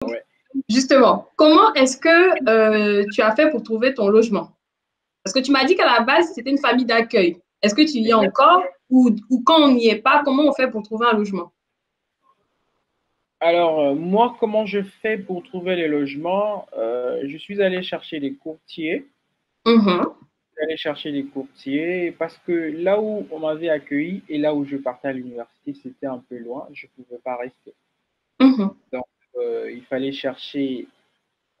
Ouais. Justement, comment est-ce que tu as fait pour trouver ton logement? Parce que tu m'as dit qu'à la base, c'était une famille d'accueil. Est-ce que tu y es encore ou quand on n'y est pas, comment on fait pour trouver un logement? Alors, moi, comment je fais pour trouver les logements? Je suis allé chercher des courtiers. Mhm, Aller chercher des courtiers parce que là où on m'avait accueilli et là où je partais à l'université, c'était un peu loin, je ne pouvais pas rester. mhm. Donc, il fallait chercher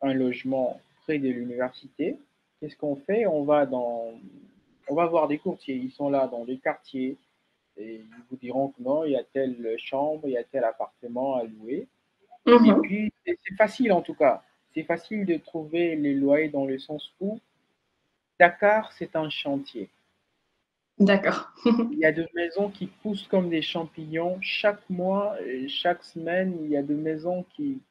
un logement près de l'université. Qu'est-ce qu'on fait? On va voir des courtiers. Ils sont là dans les quartiers et ils vous diront que non, il y a telle chambre, il y a tel appartement à louer. Et Mhm. puis, c'est facile en tout cas. C'est facile de trouver les loyers dans le sens où Dakar, c'est un chantier. D'accord. Il y a des maisons qui poussent comme des champignons. Chaque mois, chaque semaine, il y a des maisons qui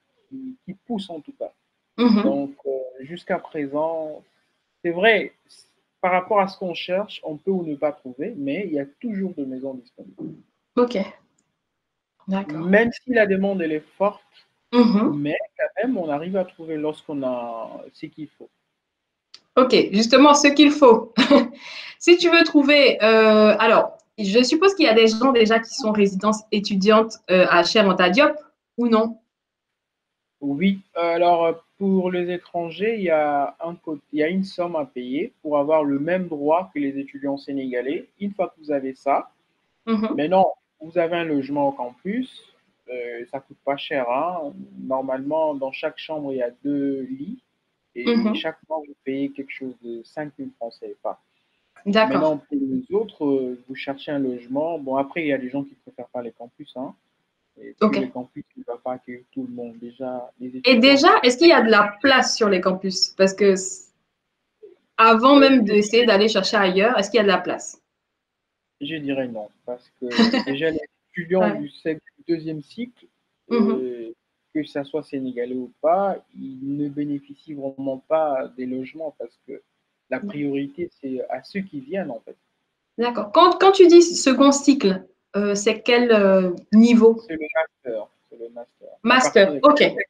poussent en tout cas. Mhm. Donc, jusqu'à présent, c'est vrai, par rapport à ce qu'on cherche, on peut ou ne pas trouver, mais il y a toujours de maisons disponibles. Ok, d'accord. Même si la demande elle est forte, Mhm. mais quand même, on arrive à trouver lorsqu'on a ce qu'il faut. Ok, justement, ce qu'il faut. Si tu veux trouver, alors, je suppose qu'il y a des gens déjà qui sont résidences étudiantes à Cheikh Diop ou non? Oui, alors pour les étrangers, il y a une somme à payer pour avoir le même droit que les étudiants sénégalais. Une fois que vous avez ça, Mhm. maintenant, vous avez un logement au campus, ça coûte pas cher, hein. Normalement, dans chaque chambre, il y a deux lits et Mhm. chaque mois, vous payez quelque chose de 5 000 francs CFA. D'accord. Maintenant, pour les autres, vous cherchez un logement. Bon, après, il y a des gens qui préfèrent pas les campus, hein. Et puis Ok. le campus ne va pas accueillir tout le monde. Déjà, les Et étudiants déjà, sont est-ce qu'il y a de la place sur les campus? Parce que avant même je d'essayer d'aller chercher ailleurs, est-ce qu'il y a de la place? je dirais non, parce que déjà les étudiants Ouais. du deuxième cycle, Mhm. que ça soit sénégalais ou pas, ils ne bénéficient vraiment pas des logements parce que la priorité, c'est à ceux qui viennent en fait. D'accord. Quand tu dis second cycle, c'est quel niveau? C'est le master, c'est le master. À partir Master. de Ok.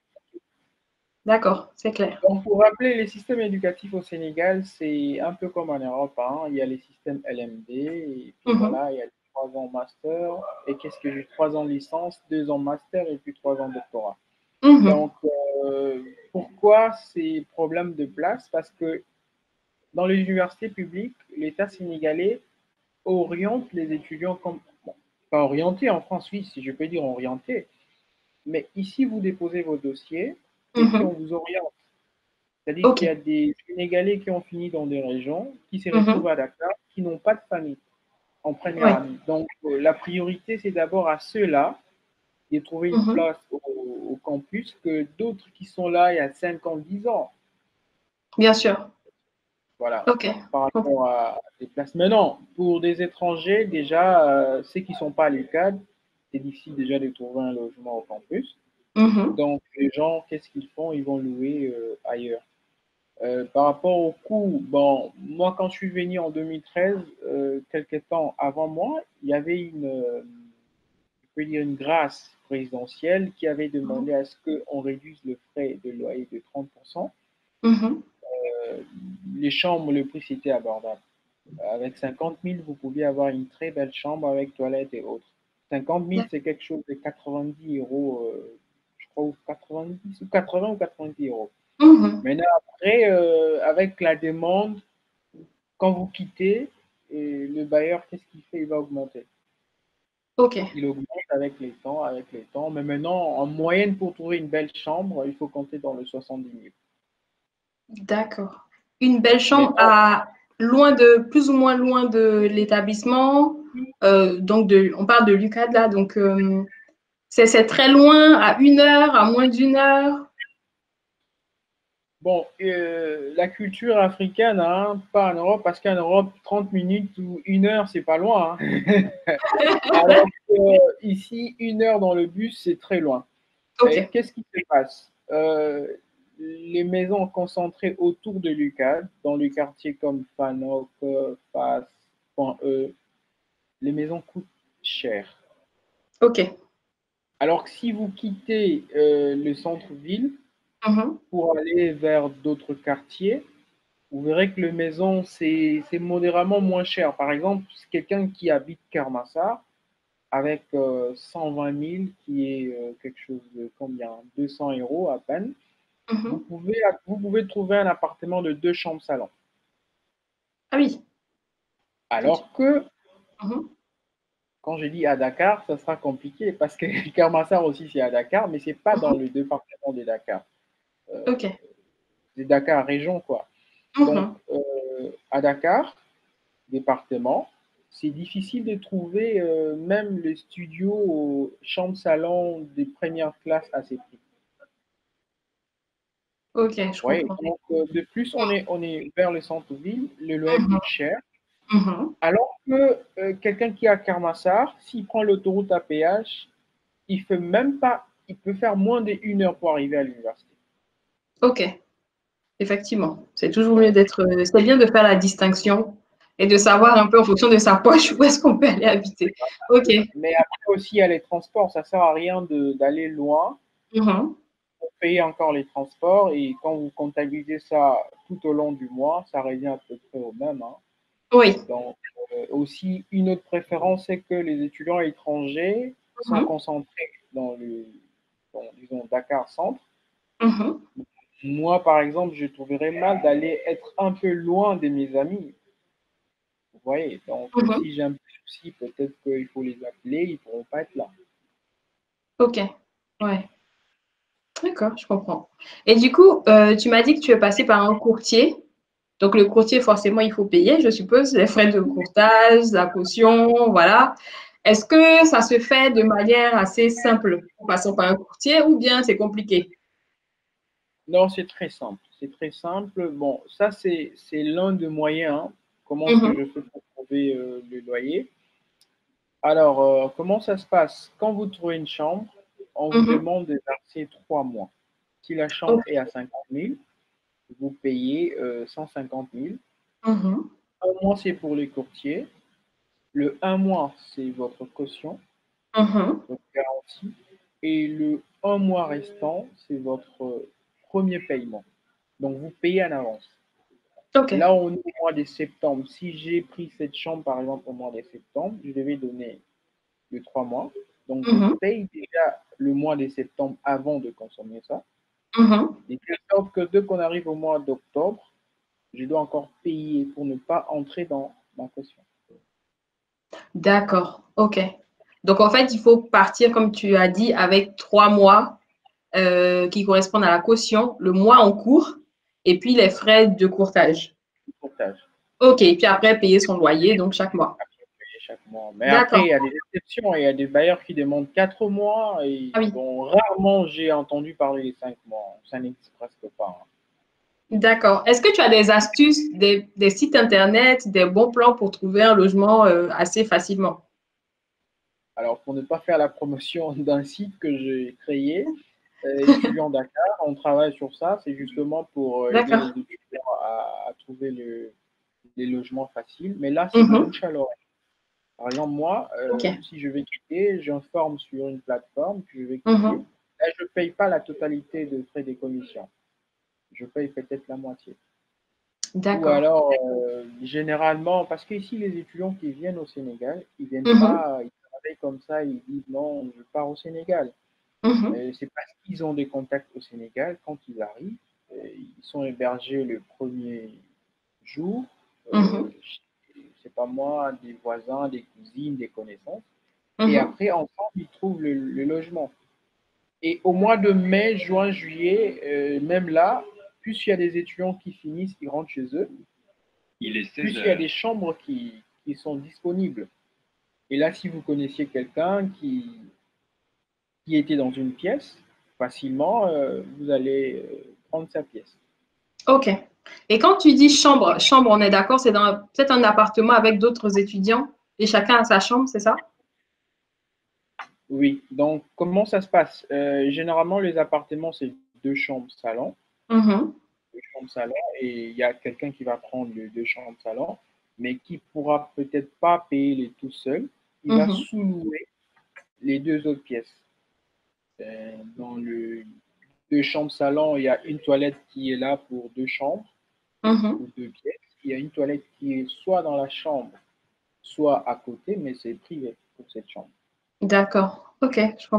D'accord, c'est clair. Donc, pour rappeler, les systèmes éducatifs au Sénégal, c'est un peu comme en Europe, hein. Il y a les systèmes LMD, et puis Mhm. voilà, il y a 3 ans master, et qu'est-ce que j'ai 3 ans licence, 2 ans master, et puis 3 ans doctorat. Mhm. Donc, pourquoi ces problèmes de place? Parce que dans les universités publiques, l'État sénégalais oriente les étudiants comme, bon, pas orienté en France, oui, si je peux dire orienté, mais ici, vous déposez vos dossiers, et puis on Mhm. vous oriente. C'est-à-dire Ok. qu'il y a des Sénégalais qui ont fini dans des régions, qui se retrouvent Mhm. à Dakar, qui n'ont pas de famille en première Oui. année. Donc, la priorité, c'est d'abord à ceux-là de trouver une Mhm. place au campus que d'autres qui sont là il y a 5 ans, 10 ans. Bien sûr. Voilà, Ok. par rapport à des places. Maintenant, pour des étrangers, déjà, ceux qui ne sont pas à l'UCAD, c'est difficile déjà de trouver un logement au campus. Mhm. Donc, les gens, qu'est-ce qu'ils font? Ils vont louer ailleurs. Par rapport au coût, bon, moi, quand je suis venu en 2013, quelques temps avant moi, il y avait je peux dire une grâce présidentielle qui avait demandé à ce qu'on réduise le frais de loyer de 30%. Mhm. Euh, les chambres, le prix, c'était abordable. Avec 50 000, vous pouviez avoir une très belle chambre avec toilette et autres. 50 000, c'est quelque chose de 90 euros, je crois, ou 90, ou 80 ou 90 euros. Mhm. Maintenant, après, avec la demande, quand vous quittez, et le bailleur, qu'est-ce qu'il fait? Il va augmenter. Ok. Il augmente avec les temps, avec les temps. Mais maintenant, en moyenne, pour trouver une belle chambre, il faut compter dans le 70 000. D'accord. Une belle chambre Maintenant, à plus ou moins loin de l'établissement. On parle de l'UCAD là, donc c'est très loin, à 1 heure, à moins d'1 heure. bon, la culture africaine, hein, pas en Europe, parce qu'en Europe, 30 minutes ou 1 heure, c'est pas loin, hein. Alors que, ici, 1 heure dans le bus, c'est très loin. Et Ok. qu'est-ce qui se passe? Les maisons concentrées autour de l'UCAD, dans les quartiers comme Fanok, Fas, Point E, les maisons coûtent cher. Ok. Alors que si vous quittez le centre-ville Mhm. pour aller vers d'autres quartiers, vous verrez que les maisons, c'est modérément moins cher. Par exemple, quelqu'un qui habite Kermassar, avec 120 000, qui est quelque chose de combien? 200 euros à peine, Mhm. vous pouvez trouver un appartement de 2 chambres salon. Ah oui, Alors effectivement. que, Mhm. quand je dis à Dakar, ça sera compliqué parce que Kermassar aussi c'est à Dakar, mais c'est pas dans Mhm. le département de Dakar. Euh, Ok. c'est Dakar région, quoi. Donc, Mhm. à Dakar, département, c'est difficile de trouver même les studios, chambres-salon des premières classes à ces prix. Ok, je Ouais, comprends. donc de plus, on est vers le centre-ville, le loyer Mhm. coûte cher. Mhm. Alors que quelqu'un qui est à Kermassar, s'il prend l'autoroute à péage, il fait même pas, il peut faire moins d'une heure pour arriver à l'université. Ok, effectivement. C'est toujours mieux Ouais. d'être. C'est bien de faire la distinction et de savoir un peu en fonction de sa poche où est-ce qu'on peut aller habiter. Ok. Mais après aussi, il y a les transports. Ça sert à rien d'aller loin Mhm. pour payer encore les transports. Et quand vous comptabilisez ça tout au long du mois, ça revient à peu près au même, hein. Oui. Donc, aussi, une autre préférence, c'est que les étudiants étrangers sont Mhm. concentrés disons, Dakar Centre. Mhm. Moi, par exemple, je trouverais mal d'aller être un peu loin de mes amis. Vous voyez, donc Mhm. si j'ai un petit souci, peut-être qu'il faut les appeler, ils ne pourront pas être là. Ok. Ouais. D'accord, je comprends. Et du coup, tu m'as dit que tu es passé par un courtier. Donc, le courtier, forcément, il faut payer, je suppose, les frais de courtage, la caution, voilà. Est-ce que ça se fait de manière assez simple en passant par un courtier ou bien c'est compliqué? Non, c'est très simple. C'est très simple. Bon, ça, c'est l'un des moyens, hein. Comment est-ce que Mhm. je fais pour trouver le loyer? Alors, comment ça se passe? Quand vous trouvez une chambre, on vous Mhm. demande de verser 3 mois. Si la chambre Ok. est à 50 000, vous payez 150 000. Mhm. Un mois, c'est pour les courtiers. Le un mois, c'est votre caution, Mhm. votre garantie. Et le un mois restant, c'est votre premier paiement. Donc, vous payez en avance. Ok. Là, on est au mois de septembre. Si j'ai pris cette chambre, par exemple, au mois de septembre, je devais donner les 3 mois. Donc, je Mhm. paye déjà le mois de septembre avant de consommer ça. Mhm. Et de sorte que dès qu'on arrive au mois d'octobre, je dois encore payer pour ne pas entrer dans ma caution. D'accord. Ok. Donc, en fait, il faut partir, comme tu as dit, avec 3 mois qui correspondent à la caution, le mois en cours et puis les frais de courtage. Le courtage. Ok. Puis après, payer son loyer, donc chaque mois. Après, payer chaque mois. Mais après, D'accord. il y a des exceptions. Il y a des bailleurs qui demandent 4 mois. Et Ah oui. bon, rarement j'ai entendu parler des 5 mois. Ça n'existe presque pas, hein. D'accord. Est-ce que tu as des astuces, des sites internet, des bons plans pour trouver un logement assez facilement? Alors, pour ne pas faire la promotion d'un site que j'ai créé, étudiants Dakar, on travaille sur ça. C'est justement pour aider les D'accord. étudiants à trouver les logements faciles. Mais là, c'est Mhm. bouche à l'oreille. Par exemple, moi, Ok. si je vais quitter, j'informe sur une plateforme que je vais quitter. Mhm. Là, je ne paye pas la totalité de frais des commissions. Je paye peut-être la moitié. Ou D'accord. alors, généralement, parce qu'ici, les étudiants qui viennent au Sénégal, ils viennent Mhm. pas, ils travaillent comme ça, ils disent non, je pars au Sénégal. Mhm. C'est parce qu'ils ont des contacts au Sénégal, quand ils arrivent, ils sont hébergés le premier jour, Mhm. chez, je sais pas moi, des voisins, des cousines, des connaissances. Et Mhm. après, ensemble, ils trouvent le logement. Et au mois de mai, juin, juillet, même là, plus il y a des étudiants qui finissent, qui rentrent chez eux, Il est plus 16 il y a heures. des chambres qui sont disponibles. Et là, si vous connaissiez quelqu'un qui était dans une pièce, facilement, vous allez prendre sa pièce. Ok. Et quand tu dis chambre, chambre, on est d'accord, c'est dans peut-être un appartement avec d'autres étudiants et chacun a sa chambre, c'est ça? Oui, donc comment ça se passe? Généralement, les appartements, c'est 2 chambres salon, Mhm. 2 chambres salon, et il y a quelqu'un qui va prendre les 2 chambres salon, mais qui pourra peut-être pas payer les tout seul. Il va Mhm. sous-louer les 2 autres pièces. Dans le deux chambres salon, il y a une toilette qui est là pour deux chambres Mhm. ou deux pièces. Il y a une toilette qui est soit dans la chambre, soit à côté, mais c'est privé pour cette chambre. D'accord. Ok, je comprends.